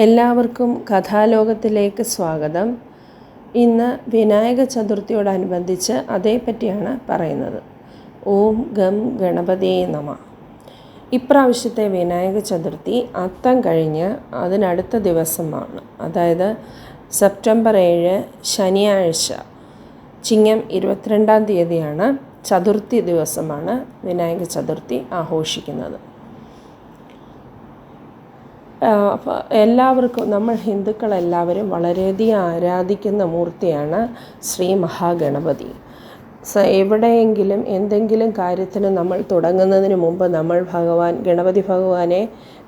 എല്ലാവർക്കും കഥാലോകത്തിലേക്ക് സ്വാഗതം. ഇന്ന് വിനായക ചതുർത്ഥിയോടനുബന്ധിച്ച് അതേപ്പറ്റിയാണ് പറയുന്നത്. ഓം ഗം ഗണപതേ നമഃ. ഇപ്രാവശ്യത്തെ വിനായക ചതുർത്ഥി അത്തം കഴിഞ്ഞ് അതിനടുത്ത ദിവസമാണ്. അതായത് സെപ്റ്റംബർ 7 ശനിയാഴ്ച ചിങ്ങം 22-ാം തീയതിയാണ് ചതുർത്ഥി ദിവസമാണ് വിനായക ചതുർത്ഥി ആഘോഷിക്കുന്നത്. എല്ലാവർക്കും നമ്മൾ ഹിന്ദുക്കളെല്ലാവരും വളരെയധികം ആരാധിക്കുന്ന മൂർത്തിയാണ് ശ്രീ മഹാഗണപതി. എവിടെയെങ്കിലും എന്തെങ്കിലും കാര്യത്തിന് നമ്മൾ തുടങ്ങുന്നതിന് മുമ്പ് നമ്മൾ ഗണപതി ഭഗവാനെ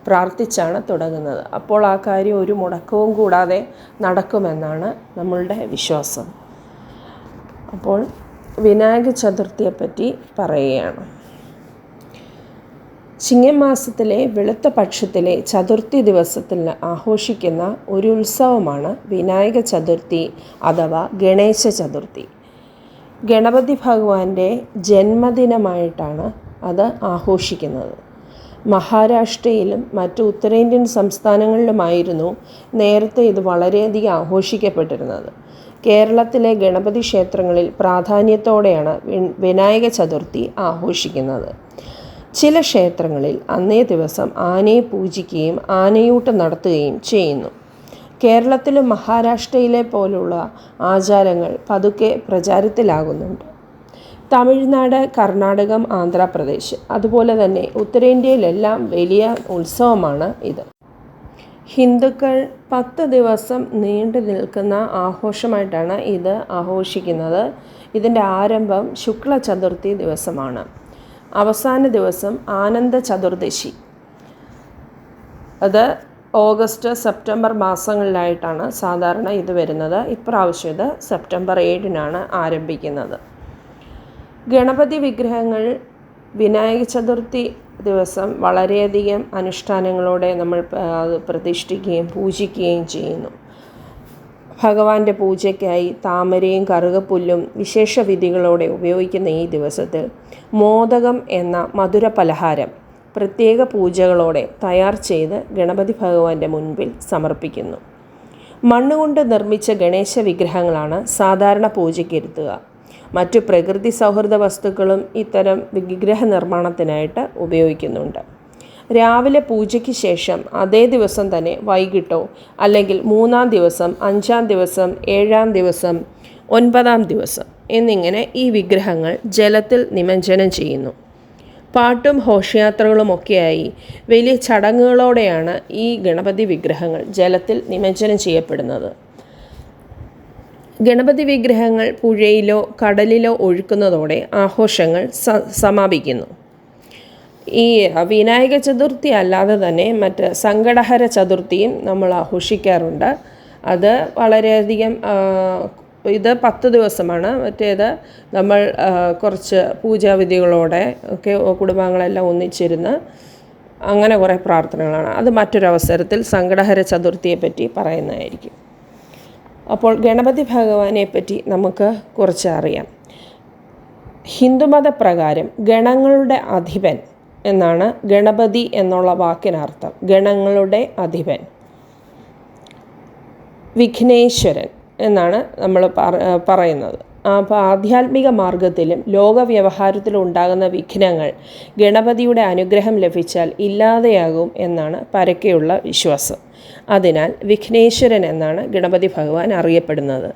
പ്രാർത്ഥിച്ചാണ് തുടങ്ങുന്നത്. അപ്പോൾ ആ കാര്യം ഒരു മുടക്കവും കൂടാതെ നടക്കുമെന്നാണ് നമ്മളുടെ വിശ്വാസം. അപ്പോൾ വിനായക ചതുർത്ഥിയെപ്പറ്റി പറയുകയാണ്. ചിങ്ങമാസത്തിലെ വെളുത്ത പക്ഷത്തിലെ ചതുർത്ഥി ദിവസത്തിൽ ആഘോഷിക്കുന്ന ഒരു ഉത്സവമാണ് വിനായക ചതുർത്ഥി അഥവാ ഗണേശ ചതുർത്ഥി. ഗണപതി ഭഗവാന്റെ ജന്മദിനമായിട്ടാണ് അത് ആഘോഷിക്കുന്നത്. മഹാരാഷ്ട്രയിലും മറ്റു ഉത്തരേന്ത്യൻ സംസ്ഥാനങ്ങളിലുമായിരുന്നു നേരത്തെ ഇത് വളരെയധികം ആഘോഷിക്കപ്പെട്ടിരുന്നത്. കേരളത്തിലെ ഗണപതി ക്ഷേത്രങ്ങളിൽ പ്രാധാന്യത്തോടെയാണ് വിനായക ചതുർത്ഥി ആഘോഷിക്കുന്നത്. ചില ക്ഷേത്രങ്ങളിൽ അന്നേ ദിവസം ആനയെ പൂജിക്കുകയും ആനയൂട്ട് നടത്തുകയും ചെയ്യുന്നു. കേരളത്തിലും മഹാരാഷ്ട്രയിലെ പോലുള്ള ആചാരങ്ങൾ പതുക്കെ പ്രചാരത്തിലാകുന്നുണ്ട്. തമിഴ്നാട്, കർണാടകം, ആന്ധ്രാപ്രദേശ് അതുപോലെ തന്നെ ഉത്തരേന്ത്യയിലെല്ലാം വലിയ ഉത്സവമാണ് ഇത്. ഹിന്ദുക്കൾ 10 ദിവസം നീണ്ടു നിൽക്കുന്ന ആഘോഷമായിട്ടാണ് ഇത് ആഘോഷിക്കുന്നത്. ഇതിൻ്റെ ആരംഭം ശുക്ല ചതുർത്ഥി ദിവസമാണ്. അവസാന ദിവസം ആനന്ദ ചതുർദശി. അത് ഓഗസ്റ്റ് സെപ്റ്റംബർ മാസങ്ങളിലായിട്ടാണ് സാധാരണ ഇത് വരുന്നത്. ഇപ്രാവശ്യം ഇത് സെപ്റ്റംബർ 7-നാണ് ആരംഭിക്കുന്നത്. ഗണപതി വിഗ്രഹങ്ങൾ വിനായക ചതുർത്ഥി ദിവസം വളരെയധികം അനുഷ്ഠാനങ്ങളോടെ നമ്മൾ പ്രതിഷ്ഠിക്കുകയും പൂജിക്കുകയും ചെയ്യുന്നു. ഭഗവാന്റെ പൂജയ്ക്കായി താമരയും കറുകപ്പുല്ലും വിശേഷ വിധികളോടെ ഉപയോഗിക്കുന്ന ഈ ദിവസത്തിൽ മോദകം എന്ന മധുര പലഹാരം പ്രത്യേക പൂജകളോടെ തയ്യാർ ചെയ്ത് ഗണപതി ഭഗവാന്റെ മുൻപിൽ സമർപ്പിക്കുന്നു. മണ്ണുകൊണ്ട് നിർമ്മിച്ച ഗണേശ വിഗ്രഹങ്ങളാണ് സാധാരണ പൂജയ്ക്കിരുത്തുക. മറ്റു പ്രകൃതി സൗഹൃദ വസ്തുക്കളും ഇത്തരം വിഗ്രഹ നിർമ്മാണത്തിനായിട്ട് ഉപയോഗിക്കുന്നുണ്ട്. രാവിലെ പൂജയ്ക്ക് ശേഷം അതേ ദിവസം തന്നെ വൈകിട്ടോ അല്ലെങ്കിൽ 3-ാം ദിവസം, 5-ാം ദിവസം, 7-ാം ദിവസം, 9-ാം ദിവസം എന്നിങ്ങനെ ഈ വിഗ്രഹങ്ങൾ ജലത്തിൽ നിമജ്ജനം ചെയ്യുന്നു. പാട്ടും ഘോഷയാത്രകളുമൊക്കെയായി വലിയ ചടങ്ങുകളോടെയാണ് ഈ ഗണപതി വിഗ്രഹങ്ങൾ ജലത്തിൽ നിമജ്ജനം ചെയ്യപ്പെടുന്നത്. ഗണപതി വിഗ്രഹങ്ങൾ പുഴയിലോ കടലിലോ ഒഴുക്കുന്നതോടെ ആഘോഷങ്ങൾ സമാപിക്കുന്നു. ഈ വിനായക ചതുർത്ഥി അല്ലാതെ തന്നെ മറ്റ് സങ്കടഹര ചതുർത്ഥിയും നമ്മൾ ആഘോഷിക്കാറുണ്ട്. അത് വളരെയധികം ഇത് 10 ദിവസമാണ്. മറ്റേത് നമ്മൾ കുറച്ച് പൂജാവിധികളോടെ ഒക്കെ കുടുംബാംഗങ്ങളെല്ലാം ഒന്നിച്ചിരുന്ന് അങ്ങനെ കുറേ പ്രാർത്ഥനകളാണ്. അത് മറ്റൊരവസരത്തിൽ സങ്കടഹര ചതുർത്ഥിയെപ്പറ്റി പറയുന്നതായിരിക്കും. അപ്പോൾ ഗണപതി ഭഗവാനെ പറ്റി നമുക്ക് കുറച്ച് അറിയാം. ഹിന്ദുമതപ്രകാരം ഗണങ്ങളുടെ അധിപൻ എന്നാണ് ഗണപതി എന്നുള്ള വാക്കിനർത്ഥം. ഗണങ്ങളുടെ അധിപൻ, വിഘ്നേശ്വരൻ എന്നാണ് നമ്മൾ പറയുന്നത്. അപ്പോൾ ആധ്യാത്മിക മാർഗത്തിലും ലോകവ്യവഹാരത്തിലും ഉണ്ടാകുന്ന വിഘ്നങ്ങൾ ഗണപതിയുടെ അനുഗ്രഹം ലഭിച്ചാൽ ഇല്ലാതെയാകും എന്നാണ് പരക്കെയുള്ള വിശ്വാസം. അതിനാൽ വിഘ്നേശ്വരൻ എന്നാണ് ഗണപതി ഭഗവാൻ അറിയപ്പെടുന്നത്.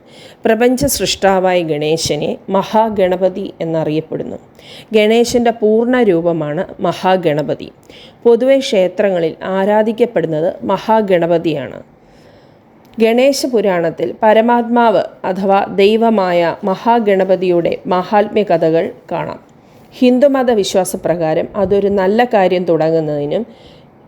പ്രപഞ്ച സൃഷ്ടാവായ ഗണേശനെ മഹാഗണപതി എന്നറിയപ്പെടുന്നു. ഗണേശൻ്റെ പൂർണ്ണ രൂപമാണ് മഹാഗണപതി. പൊതുവെ ക്ഷേത്രങ്ങളിൽ ആരാധിക്കപ്പെടുന്നത് മഹാഗണപതിയാണ്. ഗണേശ പുരാണത്തിൽ പരമാത്മാവ് അഥവാ ദൈവമായ മഹാഗണപതിയുടെ മഹാത്മ്യ കഥകൾ കാണാം. ഹിന്ദുമത വിശ്വാസപ്രകാരം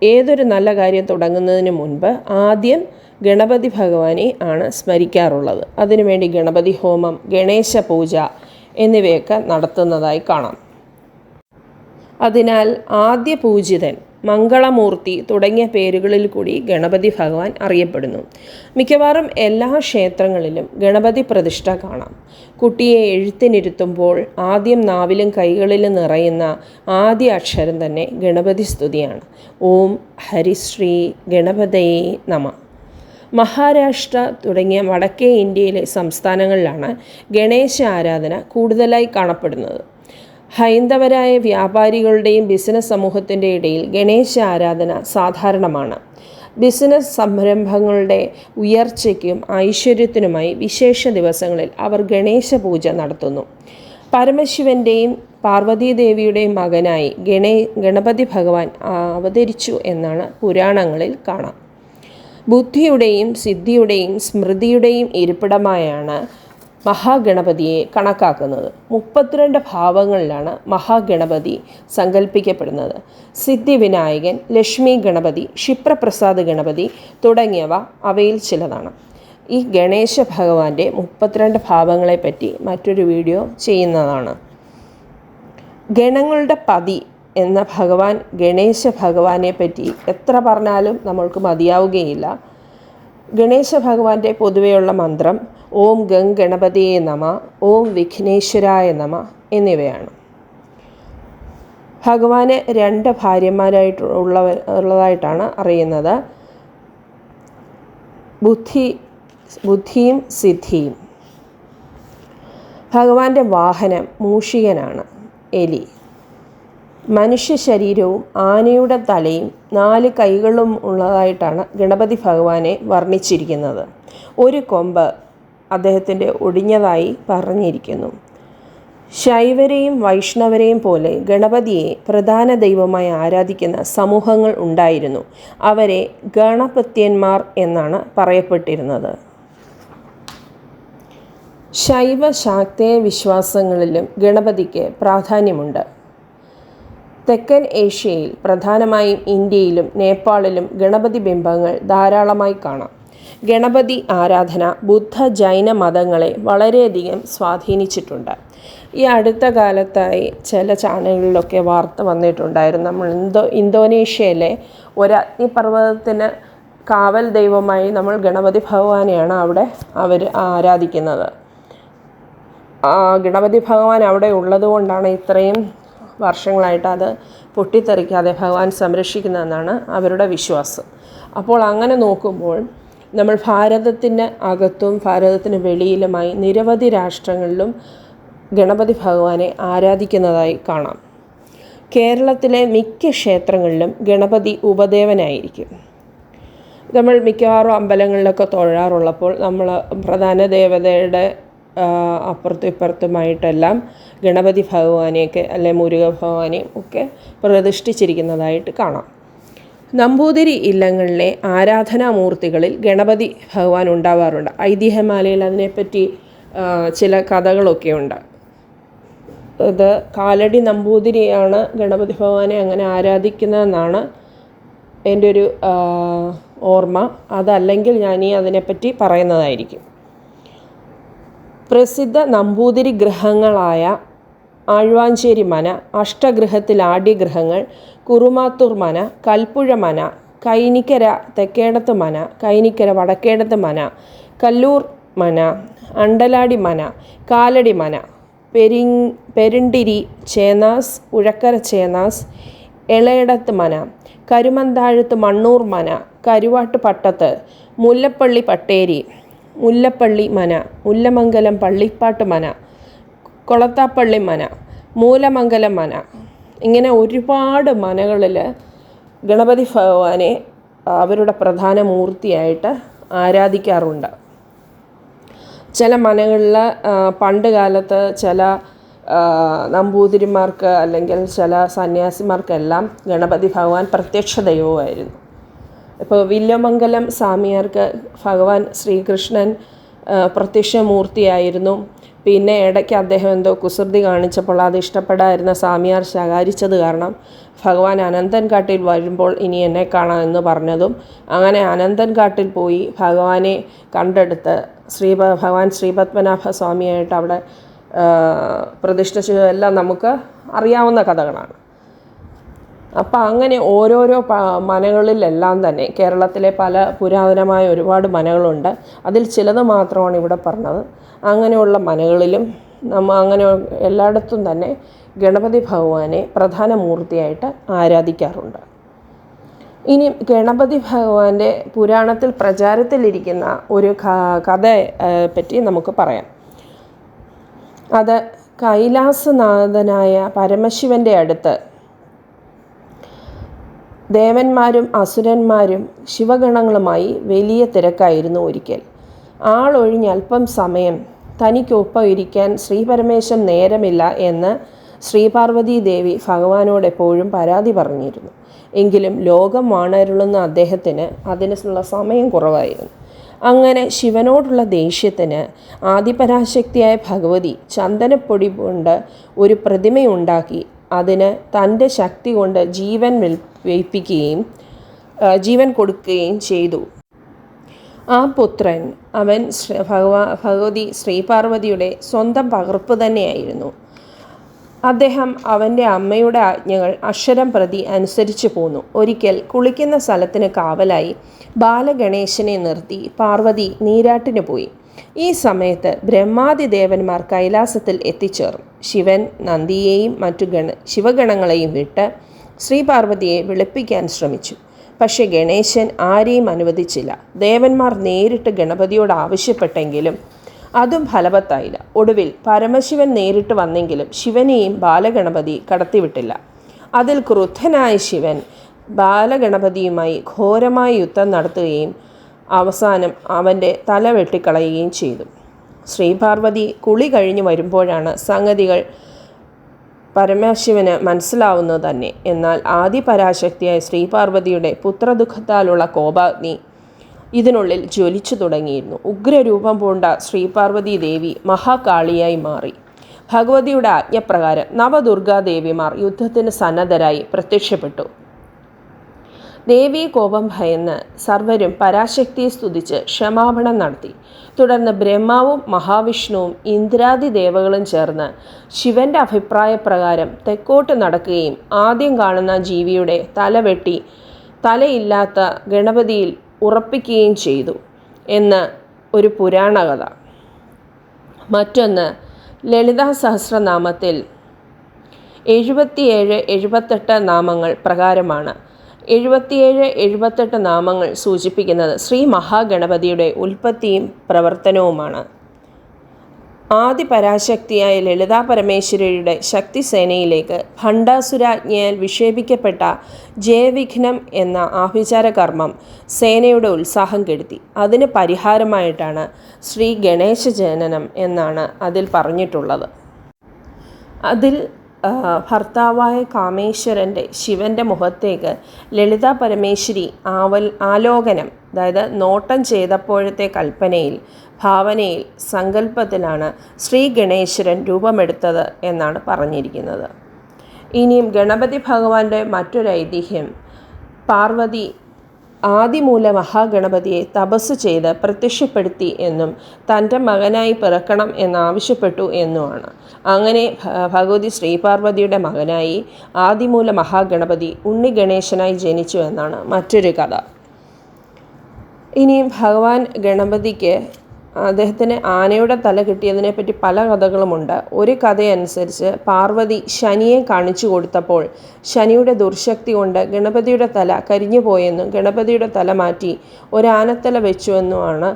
ഏതൊരു നല്ല കാര്യം തുടങ്ങുന്നതിന് മുൻപ് ആദ്യം ഗണപതി ഭഗവാനെ ആണ് സ്മരിക്കാറുള്ളത്. അതിനുവേണ്ടി ഗണപതി ഹോമം, ഗണേശ പൂജ എന്നിവയൊക്കെ നടത്തുന്നതായി കാണാം. അതിനാൽ ആദ്യ പൂജിതൻ, മംഗളമൂർത്തി തുടങ്ങിയ പേരുകളിൽ കൂടി ഗണപതി ഭഗവാൻ അറിയപ്പെടുന്നു. മിക്കവാറും എല്ലാ ക്ഷേത്രങ്ങളിലും ഗണപതി പ്രതിഷ്ഠ കാണാം. കുട്ടിയെ എഴുത്തിനിരുത്തുമ്പോൾ ആദ്യം നാവിലും കൈകളിലും നിറയുന്ന ആദ്യ അക്ഷരം തന്നെ ഗണപതി സ്തുതിയാണ്. ഓം ഹരിശ്രീ ഗണപതയേ നമഃ. മഹാരാഷ്ട്ര തുടങ്ങിയ വടക്കേ ഇന്ത്യയിലെ സംസ്ഥാനങ്ങളിലാണ് ഗണേശ ആരാധന കൂടുതലായി കാണപ്പെടുന്നത്. ഹൈന്ദവരായ വ്യാപാരികളുടെയും ബിസിനസ് സമൂഹത്തിൻ്റെ ഇടയിൽ ഗണേശ ആരാധന സാധാരണമാണ്. ബിസിനസ് സംരംഭങ്ങളുടെ ഉയർച്ചയ്ക്കും ഐശ്വര്യത്തിനുമായി വിശേഷ ദിവസങ്ങളിൽ അവർ ഗണേശ പൂജ നടത്തുന്നു. പരമശിവൻ്റെയും പാർവതീദേവിയുടെയും മകനായി ഗണപതി ഭഗവാൻ അവതരിച്ചു എന്നാണ് പുരാണങ്ങളിൽ കാണാം. ബുദ്ധിയുടെയും സിദ്ധിയുടെയും സ്മൃതിയുടെയും ഇരിപ്പിടമായാണ് മഹാഗണപതിയെ കണക്കാക്കുന്നത്. 32 ഭാവങ്ങളിലാണ് മഹാഗണപതി സങ്കല്പിക്കപ്പെടുന്നത്. സിദ്ധിവിനായകൻ, ലക്ഷ്മി ഗണപതി, ക്ഷിപ്രപ്രസാദ് ഗണപതി തുടങ്ങിയവ അവയിൽ ചിലതാണ്. ഈ ഗണേശ ഭഗവാന്റെ 32 ഭാവങ്ങളെപ്പറ്റി മറ്റൊരു വീഡിയോ ചെയ്യുന്നതാണ്. ഗണങ്ങളുടെ പതി എന്ന ഭഗവാൻ ഗണേശ ഭഗവാനെ പറ്റി എത്ര പറഞ്ഞാലും നമ്മൾക്ക് മതിയാവുകയില്ല. ഗണേശ ഭഗവാന്റെ പൊതുവെയുള്ള മന്ത്രം ഓം ഗണപതിയെ നമ, ഓം വിഘ്നേശ്വരായ നമ എന്നിവയാണ്. ഭഗവാന് 2 ഭാര്യമാരായിട്ടുള്ളതായിട്ടാണ് അറിയുന്നത്. ബുദ്ധിയും സിദ്ധിയും. ഭഗവാന്റെ വാഹനം മൂഷികനാണ്, എലി. മനുഷ്യ ശരീരവും ആനയുടെ തലയും 4 കൈകളും ഉള്ളതായിട്ടാണ് ഗണപതി ഭഗവാനെ വർണ്ണിച്ചിരിക്കുന്നത്. ഒരു കൊമ്പ് അദ്ദേഹത്തിൻ്റെ ഒടിഞ്ഞതായി പറഞ്ഞിരിക്കുന്നു. ശൈവരെയും വൈഷ്ണവരെയും പോലെ ഗണപതിയെ പ്രധാന ദൈവമായി ആരാധിക്കുന്ന സമൂഹങ്ങൾ ഉണ്ടായിരുന്നു. അവരെ ഗണപത്യന്മാർ എന്നാണ് പറയപ്പെട്ടിരുന്നത്. ശൈവ ശാക്തേയ വിശ്വാസങ്ങളിലും ഗണപതിക്ക് പ്രാധാന്യമുണ്ട്. തെക്കൻ ഏഷ്യയിൽ, പ്രധാനമായും ഇന്ത്യയിലും നേപ്പാളിലും ഗണപതി ബിംബങ്ങൾ ധാരാളമായി കാണാം. ഗണപതി ആരാധന ബുദ്ധ ജൈന മതങ്ങളെ വളരെയധികം സ്വാധീനിച്ചിട്ടുണ്ട്. ഈ അടുത്ത കാലത്തായി ചില ചാനലുകളിലൊക്കെ വാർത്ത വന്നിട്ടുണ്ടായിരുന്നു. നമ്മൾ ഇന്തോനേഷ്യയിലെ ഒരു അഗ്നിപർവ്വതത്തിന് കാവൽ ദൈവമായി നമ്മൾ ഗണപതി ഭഗവാനെയാണ് അവിടെ അവർ ആരാധിക്കുന്നത്. ഗണപതി ഭഗവാൻ അവിടെ ഉള്ളതുകൊണ്ടാണ് ഇത്രയും വർഷങ്ങളായിട്ട് അത് പൊട്ടിത്തെറിക്കാതെ ഭഗവാൻ സംരക്ഷിക്കുന്നതെന്നാണ് അവരുടെ വിശ്വാസം. അപ്പോൾ അങ്ങനെ നോക്കുമ്പോൾ നമ്മൾ ഭാരതത്തിന് അകത്തും ഭാരതത്തിന് വെളിയിലുമായി നിരവധി രാഷ്ട്രങ്ങളിലും ഗണപതി ഭഗവാനെ ആരാധിക്കുന്നതായി കാണാം. കേരളത്തിലെ മിക്ക ക്ഷേത്രങ്ങളിലും ഗണപതി ഉപദേവനായിരിക്കും. നമ്മൾ മിക്കവാറും അമ്പലങ്ങളിലൊക്കെ തൊഴാറുള്ളപ്പോൾ നമ്മൾ പ്രധാന ദേവതയുടെ അപ്പുറത്തും ഇപ്പുറത്തുമായിട്ടെല്ലാം ഗണപതി ഭഗവാനെയൊക്കെ അല്ലെ മുരുക ഭഗവാനെയും ഒക്കെ പ്രതിഷ്ഠിച്ചിരിക്കുന്നതായിട്ട് കാണാം. നമ്പൂതിരി ഇല്ലങ്ങളിലെ ആരാധനാമൂർത്തികളിൽ ഗണപതി ഭഗവാൻ ഉണ്ടാവാറുണ്ട്. ഐതിഹ്യമാലയിൽ അതിനെപ്പറ്റി ചില കഥകളൊക്കെ ഉണ്ട്. ഇത് കാലടി നമ്പൂതിരിയാണ് ഗണപതി ഭഗവാനെ അങ്ങനെ ആരാധിക്കുന്നതെന്നാണ് എൻ്റെ ഒരു ഓർമ്മ. അതല്ലെങ്കിൽ ഞാനീ അതിനെപ്പറ്റി പറയുന്നതായിരിക്കും. പ്രസിദ്ധ നമ്പൂതിരി ഗൃഹങ്ങളായ ആഴ്വാഞ്ചേരി മന, അഷ്ടഗൃഹത്തിൽ ആദ്യഗൃഹങ്ങൾ, കുറുമാത്തൂർ മന, കൽപ്പുഴ മന, കൈനിക്കര തെക്കേടത്ത് മന, കൈനിക്കര വടക്കേടത്ത് മന, കല്ലൂർ മന, അണ്ടലാടി മന, കാലടി മന, പെരിണ്ടിരി ചേന്നാസ്, ഉഴക്കര ചേന്നാസ്, എളയിടത്ത് മന, കരുമന്താഴത്ത് മണ്ണൂർ മന, കരുവാട്ട് പട്ടത്ത്, മുല്ലപ്പള്ളി പട്ടേരി, മുല്ലപ്പള്ളി മന, മുല്ലമംഗലം പള്ളിപ്പാട്ട് മന, കൊളത്താപ്പള്ളി മന, മൂലമംഗലം മന, ഇങ്ങനെ ഒരുപാട് മനകളിൽ ഗണപതി ഭഗവാനെ അവരുടെ പ്രധാന മൂർത്തിയായിട്ട് ആരാധിക്കാറുണ്ട്. ചില മനകളിൽ പണ്ട് കാലത്ത് ചില നമ്പൂതിരിമാർക്ക് അല്ലെങ്കിൽ ചില സന്യാസിമാർക്കെല്ലാം ഗണപതി ഭഗവാൻ പ്രത്യക്ഷ ദൈവമായിരുന്നു. ഇപ്പോൾ വില്യമംഗലം സ്വാമിയാർക്ക് ഭഗവാൻ ശ്രീകൃഷ്ണൻ പ്രത്യക്ഷമൂർത്തിയായിരുന്നു. പിന്നെ ഇടയ്ക്ക് അദ്ദേഹം എന്തോ കുസൃതി കാണിച്ചപ്പോൾ അത് ഇഷ്ടപ്പെടാതിരുന്ന സ്വാമിയാർ ശകാരിച്ചത് കാരണം ഭഗവാൻ അനന്തൻകാട്ടിൽ വരുമ്പോൾ ഇനി എന്നെ കാണാം എന്ന് പറഞ്ഞതും അങ്ങനെ അനന്തൻകാട്ടിൽ പോയി ഭഗവാനെ കണ്ടെടുത്ത് ഭഗവാൻ ശ്രീപത്മനാഭ സ്വാമിയായിട്ട് അവിടെ പ്രതിഷ്ഠിച്ചതെല്ലാം നമുക്ക് അറിയാവുന്ന കഥകളാണ്. അപ്പം അങ്ങനെ ഓരോരോ മനകളിലെല്ലാം തന്നെ കേരളത്തിലെ പല പുരാതനമായ ഒരുപാട് മനകളുണ്ട്. അതിൽ ചിലത് മാത്രമാണ് ഇവിടെ പറഞ്ഞത്. അങ്ങനെയുള്ള മനകളിലും അങ്ങനെ എല്ലായിടത്തും തന്നെ ഗണപതി ഭഗവാനെ പ്രധാന മൂർത്തിയായിട്ട് ആരാധിക്കാറുണ്ട്. ഇനി ഗണപതി ഭഗവാന്റെ പുരാണത്തിൽ പ്രചാരത്തിലിരിക്കുന്ന ഒരു കഥ പറ്റി നമുക്ക് പറയാം. അത് കൈലാസനാഥനായ പരമശിവൻ്റെ അടുത്ത് ദേവന്മാരും അസുരന്മാരും ശിവഗണങ്ങളുമായി വലിയ തിരക്കായിരുന്നു ഒരിക്കൽ. ആളൊഴിഞ്ഞ് അല്പം സമയം തനിക്കൊപ്പം ഇരിക്കാൻ ശ്രീപരമേശൻ നേരമില്ല എന്ന് ശ്രീപാർവതി ദേവി ഭഗവാനോട് എപ്പോഴും പരാതി പറഞ്ഞിരുന്നു. എങ്കിലും ലോകം വാണരുളുന്ന അദ്ദേഹത്തിന് അതിനുള്ള സമയം കുറവായിരുന്നു. അങ്ങനെ ശിവനോടുള്ള ദേഷ്യത്തിന് ആദിപരാശക്തിയായ ഭഗവതി ചന്ദനപ്പൊടി കൊണ്ട് ഒരു പ്രതിമയുണ്ടാക്കി അതിന് തൻ്റെ ശക്തി കൊണ്ട് ജീവൻ കൊടുക്കുകയും ചെയ്തു. ആ പുത്രൻ അവൻ ഭഗവതി ശ്രീപാർവതിയുടെ സ്വന്തം പകർപ്പ് തന്നെയായിരുന്നു. അദ്ദേഹം അവൻ്റെ അമ്മയുടെ ആജ്ഞകൾ അക്ഷരം പ്രതി അനുസരിച്ചു പോന്നു. ഒരിക്കൽ കുളിക്കുന്ന സ്ഥലത്തിന് കാവലായി ബാലഗണേശനെ നിർത്തി പാർവതി നീരാട്ടിന് പോയി. ഈ സമയത്ത് ബ്രഹ്മാദി ദേവന്മാർ കൈലാസത്തിൽ എത്തിച്ചേർന്നു. ശിവൻ നന്ദിയെയും മറ്റു ശിവഗണങ്ങളെയും വിട്ട് ശ്രീപാർവതിയെ വിളിപ്പിക്കാൻ ശ്രമിച്ചു. പക്ഷേ ഗണേശൻ ആരെയും അനുവദിച്ചില്ല. ദേവന്മാർ നേരിട്ട് ഗണപതിയോട് ആവശ്യപ്പെട്ടെങ്കിലും അതും ഫലവത്തായില്ല. ഒടുവിൽ പരമശിവൻ നേരിട്ട് വന്നെങ്കിലും ശിവനെയും ബാലഗണപതി കടത്തിവിട്ടില്ല. അതിൽ ക്രുദ്ധനായ ശിവൻ ബാലഗണപതിയുമായി ഘോരമായ യുദ്ധം നടത്തുകയും അവസാനം അവൻ്റെ തല വെട്ടിക്കളയുകയും ചെയ്തു. ശ്രീപാർവതി കുളി കഴിഞ്ഞു വരുമ്പോഴാണ് സംഗതികൾ പരമശിവന് മനസ്സിലാവുന്നത് തന്നെ. എന്നാൽ ആദിപരാശക്തിയായ ശ്രീപാർവതിയുടെ പുത്രദുഃഖത്താലുള്ള കോപാഗ്നി ഇതിനുള്ളിൽ ജ്വലിച്ചു തുടങ്ങിയിരുന്നു. ഉഗ്രരൂപം പൂണ്ട ശ്രീപാർവതി ദേവി മഹാകാളിയായി മാറി. ഭഗവതിയുടെ ആജ്ഞപ്രകാരം നവദുർഗാദേവിമാർ യുദ്ധത്തിന് സന്നദ്ധരായി പ്രത്യക്ഷപ്പെട്ടു. ദേവീ കോപം ഭയന്ന് സർവരും പരാശക്തിയെ സ്തുതിച്ച് ക്ഷമാപണം നടത്തി. തുടർന്ന് ബ്രഹ്മാവും മഹാവിഷ്ണുവും ഇന്ദ്രാദി ദേവകളും ചേർന്ന് ശിവൻ്റെ അഭിപ്രായപ്രകാരം തെക്കോട്ട് നടക്കുകയും ആദ്യം കാണുന്ന ജീവിയുടെ തല വെട്ടി തലയില്ലാത്ത ഗണപതിയിൽ ഉറപ്പിക്കുകയും ചെയ്തു എന്ന് ഒരു പുരാണകഥ. മറ്റൊന്ന് ലളിതാ സഹസ്രനാമത്തിൽ 77-78 നാമങ്ങൾ പ്രകാരമാണ്. 77-78 നാമങ്ങൾ സൂചിപ്പിക്കുന്നത് ശ്രീ മഹാഗണപതിയുടെ ഉൽപ്പത്തിയും പ്രവർത്തനവുമാണ്. ആദിപരാശക്തിയായ ലളിതാ പരമേശ്വരിയുടെ ശക്തിസേനയിലേക്ക് ഭണ്ഡാസുരാജ്ഞയാൽ വിക്ഷേപിക്കപ്പെട്ട ജയവിഘ്നം എന്ന ആഭിചാര കർമ്മം സേനയുടെ ഉത്സാഹം കെടുത്തി. അതിന് പരിഹാരമായിട്ടാണ് ശ്രീ ഗണേശ ജനനം എന്നാണ് അതിൽ പറഞ്ഞിട്ടുള്ളത്. അതിൽ ഭർത്താവായ കാമേശ്വരൻ്റെ ശിവൻ്റെ മുഖത്തേക്ക് ലളിതാ പരമേശ്വരി ആലോകനം, അതായത് നോട്ടം ചെയ്തപ്പോഴത്തെ കൽപ്പനയിൽ, ഭാവനയിൽ, സങ്കല്പത്തിലാണ് ശ്രീ ഗണേശ്വരൻ രൂപമെടുത്തത് എന്നാണ് പറഞ്ഞിരിക്കുന്നത്. ഇനിയും ഗണപതി ഭഗവാന്റെ മറ്റൊരു ഐതിഹ്യം, പാർവതി ആദിമൂല മഹാഗണപതിയെ തപസ് ചെയ്ത് പ്രത്യക്ഷപ്പെടുത്തി എന്നും തൻ്റെ മകനായി പിറക്കണം എന്നാവശ്യപ്പെട്ടു എന്നുമാണ്. അങ്ങനെ ഭഗവതി ശ്രീപാർവതിയുടെ മകനായി ആദിമൂല മഹാഗണപതി ഉണ്ണി ഗണേശനായി ജനിച്ചു എന്നാണ് മറ്റൊരു കഥ. ഇനിയും ഭഗവാൻ ഗണപതിക്ക് അദ്ദേഹത്തിന് ആനയുടെ തല കിട്ടിയതിനെപ്പറ്റി പല കഥകളുമുണ്ട്. ഒരു കഥയനുസരിച്ച് പാർവതി ശനിയെ കാണിച്ചു കൊടുത്തപ്പോൾ ശനിയുടെ ദുർശക്തി കൊണ്ട് ഗണപതിയുടെ തല കരിഞ്ഞു പോയെന്നും ഗണപതിയുടെ തല മാറ്റി ഒരാനത്തല വെച്ചുവെന്നുമാണ്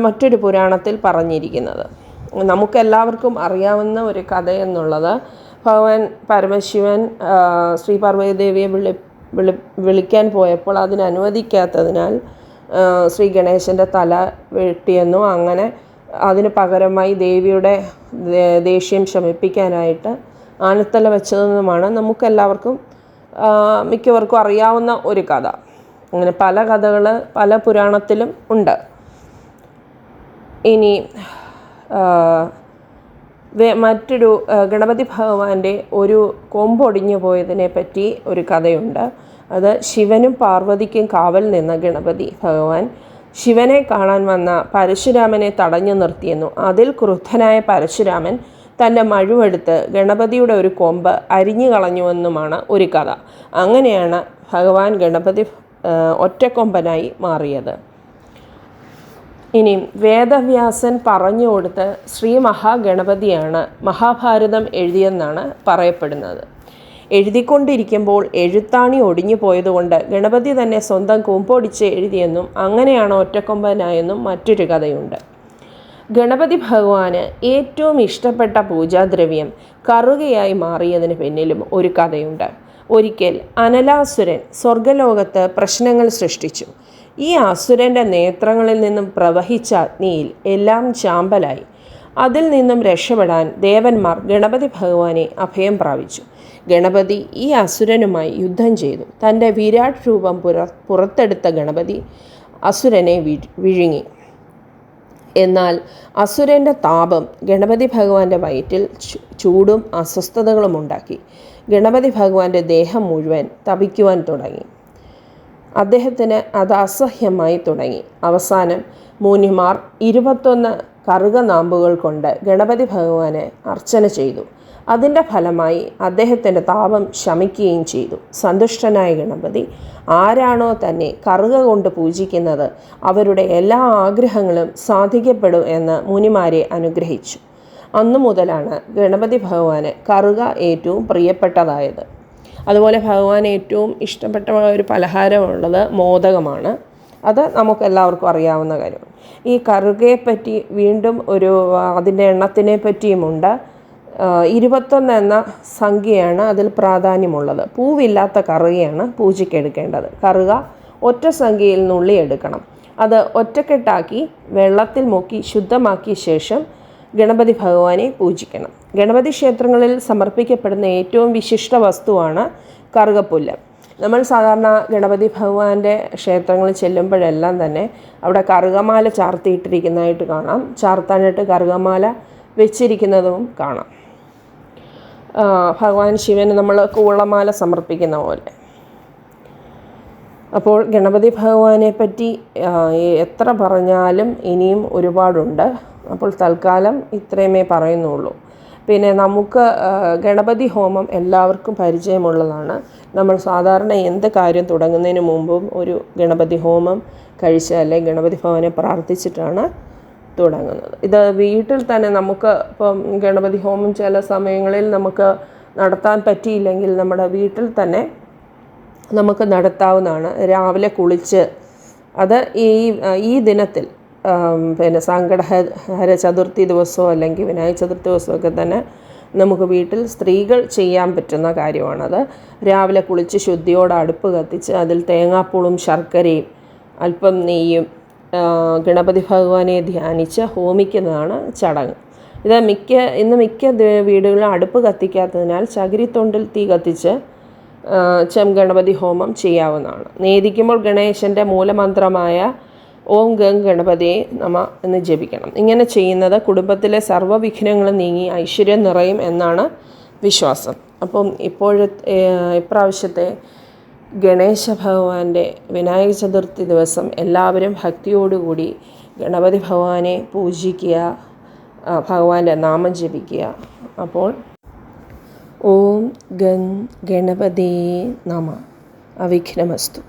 മറ്റൊരു പുരാണത്തിൽ പറഞ്ഞിരിക്കുന്നത്. നമുക്കെല്ലാവർക്കും അറിയാവുന്ന ഒരു കഥയെന്നുള്ളത്, ഭഗവാൻ പരമശിവൻ ശ്രീപാർവതി ദേവിയെ വിളിക്കാൻ പോയപ്പോൾ അതിനനുവദിക്കാത്തതിനാൽ ശ്രീ ഗണേശൻ്റെ തല വെട്ടിയെന്നോ, അങ്ങനെ അതിന് പകരമായി ദേവിയുടെ ദേഷ്യം ശമിപ്പിക്കാനായിട്ട് ആനത്തല വെച്ചതെന്നുമാണ് നമുക്കെല്ലാവർക്കും മിക്കവർക്കും അറിയാവുന്ന ഒരു കഥ. അങ്ങനെ പല കഥകൾ പല പുരാണത്തിലും ഉണ്ട്. ഇനി മറ്റൊരു ഗണപതി ഭഗവാന്റെ ഒരു കൊമ്പൊടിഞ്ഞു പോയതിനെ പറ്റി ഒരു കഥയുണ്ട്. അത് ശിവനും പാർവതിക്കും കാവൽ നിന്ന ഗണപതി ഭഗവാൻ ശിവനെ കാണാൻ വന്ന പരശുരാമനെ തടഞ്ഞു നിർത്തിയെന്നു. അതിൽ ക്രുദ്ധനായ പരശുരാമൻ തൻ്റെ മഴുവെടുത്ത് ഗണപതിയുടെ ഒരു കൊമ്പ് അരിഞ്ഞു കളഞ്ഞുവെന്നുമാണ് ഒരു കഥ. അങ്ങനെയാണ് ഭഗവാൻ ഗണപതി ഒറ്റക്കൊമ്പനായി മാറിയത്. ഇനി വേദവ്യാസൻ പറഞ്ഞു കൊടുത്ത് ശ്രീ മഹാഗണപതിയാണ് മഹാഭാരതം എഴുതിയെന്നാണ് പറയപ്പെടുന്നത്. എഴുതിക്കൊണ്ടിരിക്കുമ്പോൾ എഴുത്താണി ഒടിഞ്ഞു പോയതുകൊണ്ട് ഗണപതി തന്നെ സ്വന്തം കൊമ്പൊടിച്ച് എഴുതിയെന്നും അങ്ങനെയാണ് ഒറ്റക്കൊമ്പനായെന്നും മറ്റൊരു കഥയുണ്ട്. ഗണപതി ഭഗവാന് ഏറ്റവും ഇഷ്ടപ്പെട്ട പൂജാദ്രവ്യം കറുകയായി മാറിയതിന് പിന്നിലും ഒരു കഥയുണ്ട്. ഒരിക്കൽ അനലാസുരൻ സ്വർഗലോകത്ത് പ്രശ്നങ്ങൾ സൃഷ്ടിച്ചു. ഈ അസുരൻ്റെ നേത്രങ്ങളിൽ നിന്നും പ്രവഹിച്ച അഗ്നിയിൽ എല്ലാം ചാമ്പലായി. അതിൽ നിന്നും രക്ഷപ്പെടാൻ ദേവന്മാർ ഗണപതി ഭഗവാനെ അഭയം പ്രാപിച്ചു. ഗണപതി ഈ അസുരനുമായി യുദ്ധം ചെയ്തു. തൻ്റെ വിരാട് രൂപം പുറത്തെടുത്ത ഗണപതി അസുരനെ വിഴുങ്ങി. എന്നാൽ അസുരൻ്റെ താപം ഗണപതി ഭഗവാന്റെ വയറ്റിൽ ചൂടും അസ്വസ്ഥതകളും ഉണ്ടാക്കി. ഗണപതി ഭഗവാന്റെ ദേഹം മുഴുവൻ തപിക്കുവാൻ തുടങ്ങി. അദ്ദേഹത്തിന് അത് അസഹ്യമായി തുടങ്ങി. അവസാനം മുനിമാർ 21 കറുകനാമ്പുകൾ കൊണ്ട് ഗണപതി ഭഗവാനെ അർച്ചന ചെയ്തു. അതിൻ്റെ ഫലമായി അദ്ദേഹത്തിൻ്റെ താപം ശമിക്കുകയും ചെയ്തു. സന്തുഷ്ടനായ ഗണപതി ആരാണോ തന്നെ കറുക കൊണ്ട് പൂജിക്കുന്നത് അവരുടെ എല്ലാ ആഗ്രഹങ്ങളും സാധിക്കപ്പെടും എന്ന് മുനിമാരെ അനുഗ്രഹിച്ചു. അന്നു മുതലാണ് ഗണപതി ഭഗവാന് കറുക ഏറ്റവും പ്രിയപ്പെട്ടതായത്. അതുപോലെ ഭഗവാൻ ഏറ്റവും ഇഷ്ടപ്പെട്ട ഒരു പലഹാരമുള്ളത് മോദകമാണ്. അത് നമുക്കെല്ലാവർക്കും അറിയാവുന്ന കാര്യമാണ്. ഈ കറുകയെപ്പറ്റി വീണ്ടും അതിൻ്റെ എണ്ണത്തിനെ പറ്റിയുമുണ്ട്. 21 എന്ന സംഖ്യയാണ് അതിൽ പ്രാധാന്യമുള്ളത്. പൂവില്ലാത്ത കറുകയാണ് പൂജയ്ക്കെടുക്കേണ്ടത്. കറുക ഒറ്റ സംഖ്യയിൽ നുള്ളിയെടുക്കണം. അത് ഒറ്റക്കെട്ടാക്കി വെള്ളത്തിൽ മുക്കി ശുദ്ധമാക്കിയ ശേഷം ഗണപതി ഭഗവാനെ പൂജിക്കണം. ഗണപതി ക്ഷേത്രങ്ങളിൽ സമർപ്പിക്കപ്പെടുന്ന ഏറ്റവും വിശിഷ്ട വസ്തുവാണ് കറുകപ്പുല്ല്. നമ്മൾ സാധാരണ ഗണപതി ഭഗവാന്റെ ക്ഷേത്രങ്ങളിൽ ചെല്ലുമ്പോഴെല്ലാം തന്നെ അവിടെ കറുകമാല ചാർത്തിയിട്ടിരിക്കുന്നതായിട്ട് കാണാം. ചാർത്താനായിട്ട് കറുകമാല വെച്ചിരിക്കുന്നതും കാണാം. ഭഗവാൻ ശിവന് നമ്മൾ കൂവളമാല സമർപ്പിക്കുന്ന പോലെ. അപ്പോൾ ഗണപതി ഭഗവാനെ പറ്റി എത്ര പറഞ്ഞാലും ഇനിയും ഒരുപാടുണ്ട്. അപ്പോൾ തൽക്കാലം ഇത്രയുമേ പറയുന്നുള്ളൂ. പിന്നെ നമുക്ക് ഗണപതി ഹോമം എല്ലാവർക്കും പരിചയമുള്ളതാണ്. നമ്മൾ സാധാരണ എന്ത് കാര്യം തുടങ്ങുന്നതിന് മുമ്പും ഒരു ഗണപതി ഹോമം കഴിച്ച് അല്ലെങ്കിൽ ഗണപതി ഭഗവാനെ പ്രാർത്ഥിച്ചിട്ടാണ് തുടങ്ങുന്നത്. ഇത് വീട്ടിൽ തന്നെ നമുക്ക് ഇപ്പം ഗണപതി ഹോമം ചില സമയങ്ങളിൽ നമുക്ക് നടത്താൻ പറ്റിയില്ലെങ്കിൽ നമ്മുടെ വീട്ടിൽ തന്നെ നമുക്ക് നടത്താവുന്നതാണ്. രാവിലെ കുളിച്ച് അത് ഈ ദിനത്തിൽ പിന്നെ സങ്കടഹര ചതുർത്ഥി ദിവസമോ അല്ലെങ്കിൽ വിനായക ചതുർത്ഥി ദിവസമൊക്കെ തന്നെ നമുക്ക് വീട്ടിൽ സ്ത്രീകൾ ചെയ്യാൻ പറ്റുന്ന കാര്യമാണത്. രാവിലെ കുളിച്ച് ശുദ്ധിയോടെ അടുപ്പ് കത്തിച്ച് അതിൽ തേങ്ങാപ്പൂളും ശർക്കരയും അല്പം നെയ്യും ഗണപതി ഭഗവാനെ ധ്യാനിച്ച് ഹോമിക്കുന്നതാണ് ചടങ്ങ്. ഇന്ന് മിക്ക വീടുകളിലും അടുപ്പ് കത്തിക്കാത്തതിനാൽ ചകിരിത്തൊണ്ടിൽ തീ കത്തിച്ച് ഗണപതി ഹോമം ചെയ്യാവുന്നതാണ്. നേദിക്കുമ്പോൾ ഗണേശൻ്റെ മൂലമന്ത്രമായ ഓം ഗം ഗണപതിയെ നമ എന്ന് ജപിക്കണം. ഇങ്ങനെ ചെയ്യുന്നത് കുടുംബത്തിലെ സർവ്വവിഘ്നങ്ങളും നീങ്ങി ഐശ്വര്യം നിറയും എന്നാണ് വിശ്വാസം. അപ്പം ഇപ്രാവശ്യത്തെ ഗണേശ ഭഗവാന്റെ വിനായക ചതുർത്ഥി ദിവസം എല്ലാവരും ഭക്തിയോടുകൂടി ഗണപതി ഭഗവാനെ പൂജിക്കുക, ഭഗവാന്റെ നാമം ജപിക്കുക. അപ്പോൾ ഓം ഗം ഗണപതിയെ നമ. അവിഘ്നമസ്തു.